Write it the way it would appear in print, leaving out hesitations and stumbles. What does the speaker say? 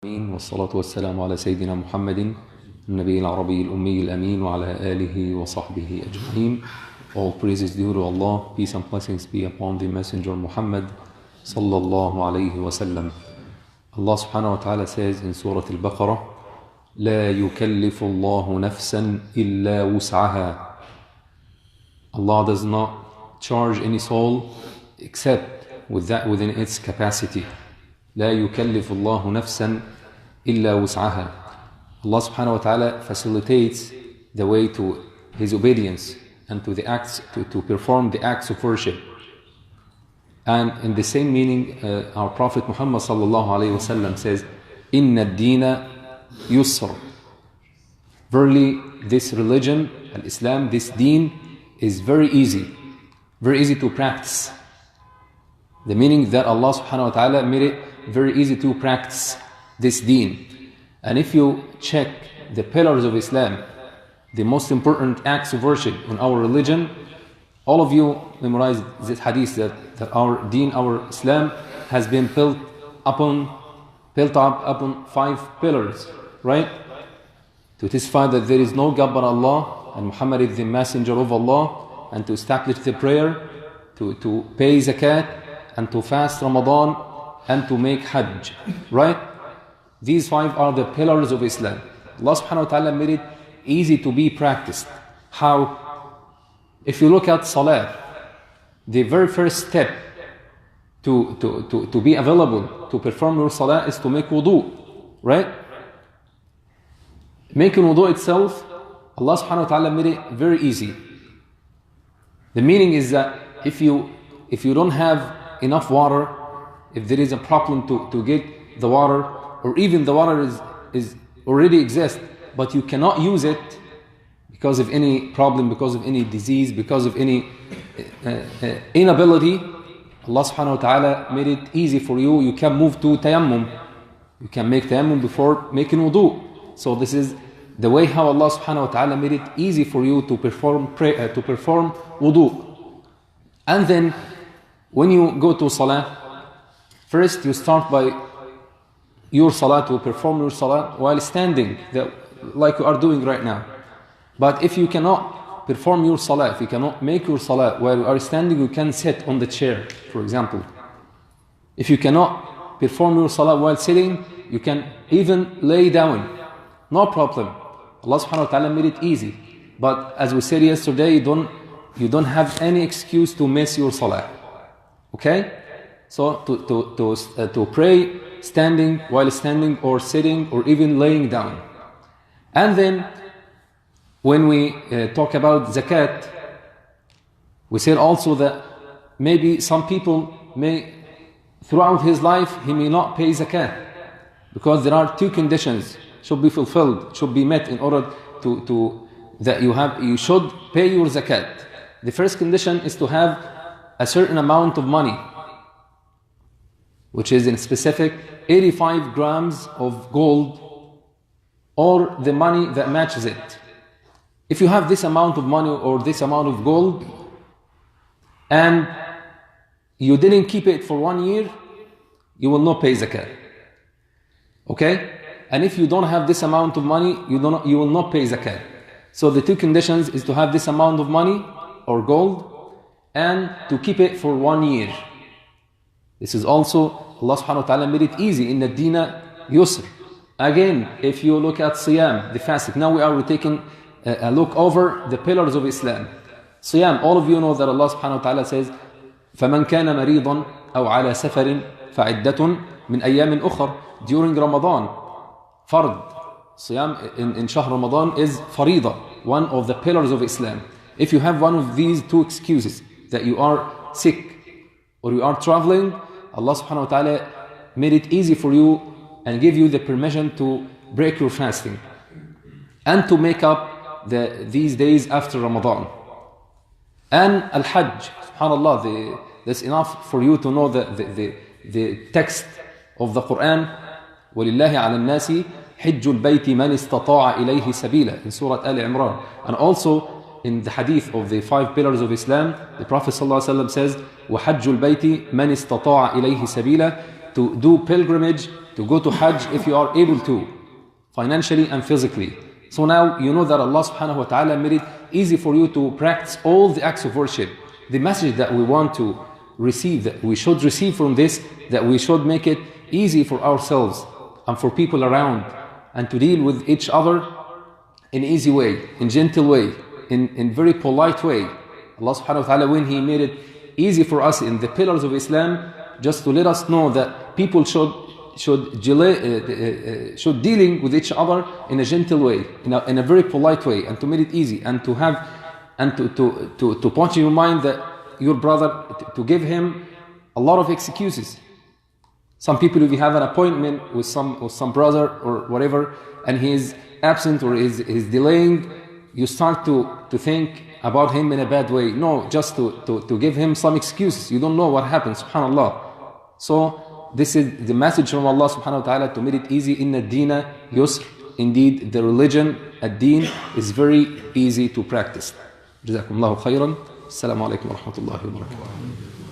والصلاة والسلام على سيدنا محمد النبي العربي الأمي الأمين وعلى آله وصحبه أجمعين. All praises due to Allah, peace and blessings be upon the Messenger Muhammad sallallahu alayhi wa sallam. Allah subhanahu wa ta'ala says in Surah Al-Baqarah, لا يكلف الله نفسا إلا وسعها. Allah does not charge any soul except with that within its capacity. لا يكلف الله نفسا إلا وسعها. Allah subhanahu wa ta'ala facilitates the way to His obedience and to the acts to perform the acts of worship. And in the same meaning, our Prophet Muhammad sallallahu alayhi wa sallam says, إن الدين يسر. Verily, this religion, Al-Islam, this deen is very easy to practice. The meaning that Allah subhanahu wa ta'ala made it very easy to practice this deen. And if you check the pillars of Islam, the most important acts of worship in our religion, all of you memorize this hadith that our deen, our Islam has been built up upon 5 pillars, right? To testify that there is no God but Allah and Muhammad is the messenger of Allah, and to establish the prayer, to pay zakat, and to fast Ramadan, and to make Hajj, right? These 5 are the pillars of Islam. Allah subhanahu wa ta'ala made it easy to be practiced. How? If you look at Salah, the very first step to be available to perform your Salah is to make wudu, right? Making wudu itself, Allah subhanahu wa ta'ala made it very easy. The meaning is that if you don't have enough water, if there is a problem to get the water, or even the water is already exists, but you cannot use it because of any problem, because of any disease, because of any inability, Allah subhanahu wa ta'ala made it easy for you. You can move to tayammum. You can make tayammum before making wudu. So this is the way how Allah subhanahu wa ta'ala made it easy for you to perform wudu. And then when you go to salah, first you start by your salah, to perform your salah while standing, like you are doing right now. But if you cannot perform your salah, if you cannot make your salah while you are standing, you can sit on the chair, for example. If you cannot perform your salah while sitting, you can even lay down. No problem. Allah subhanahu wa ta'ala made it easy. But as we said yesterday, you don't have any excuse to miss your salah. Okay? So to pray standing, while standing, or sitting, or even laying down. And then when we talk about zakat, we said also that maybe some people throughout his life, he may not pay zakat, because there are 2 conditions should be fulfilled, should be met in order that you should pay your zakat. The first condition is to have a certain amount of money, which is in specific 85 grams of gold, or the money that matches it. If you have this amount of money or this amount of gold, and you didn't keep it for 1 year, you will not pay zakat. Okay? And if you don't have this amount of money, you will not pay zakat. So the 2 conditions is to have this amount of money or gold, and to keep it for 1 year. This is also, Allah subhanahu wa ta'ala made it easy. In the dina yusr. Again, if you look at siyam, the fasting. Now we are taking a look over the pillars of Islam. Siyam, all of you know that Allah subhanahu wa ta'ala says, فَمَنْ كَانَ مَرِيضًا أَوْ عَلَى سَفَرٍ فَعِدَّةٌ مِنْ أَيَّامٍ أُخَرٍ. During Ramadan, fard, siyam in Shahr Ramadan is farida, one of the pillars of Islam. If you have one of these 2 excuses, that you are sick or you are traveling, Allah subhanahu wa ta'ala made it easy for you and give you the permission to break your fasting and to make up these days after Ramadan. And Al-Hajj, subhanAllah, that's enough for you to know the text of the Quran. وَلِلَّهِ عَلَى النَّاسِ حِجُّ الْبَيْتِ مَنِ اسْتَطَاعَ إِلَيْهِ سَبِيلًا in Surah Al-Imran. And also in the hadith of the 5 pillars of Islam, the Prophet ﷺ says, وَحَجُّ الْبَيْتِ مَنِ اسْتَطَاعَ إِلَيْهِ سَبِيلًا to do pilgrimage, to go to Hajj if you are able to, financially and physically. So now you know that Allah subhanahu wa ta'ala made it easy for you to practice all the acts of worship. The message that we want to receive, that we should receive from this, that we should make it easy for ourselves and for people around, and to deal with each other in easy way, in gentle way, in very polite way. Allah subhanahu wa ta'ala, when He made it easy for us in the pillars of Islam, just to let us know that people should dealing with each other in a gentle way, in a very polite way, and to make it easy, and to have, and to point in your mind that your brother, to give him a lot of excuses. Some people, if you have an appointment with some brother or whatever, and he is absent or is delaying, you start to think about him in a bad way. No, just to give him some excuses. You don't know what happens, subhanAllah. So this is the message from Allah subhanahu wa ta'ala, to make it easy. Inna ad-deena yusr. Indeed, the religion, ad-deen, is very easy to practice. Jazakumullahu khairan. Assalamu alaikum wa rahmatullahi wa barakatuh.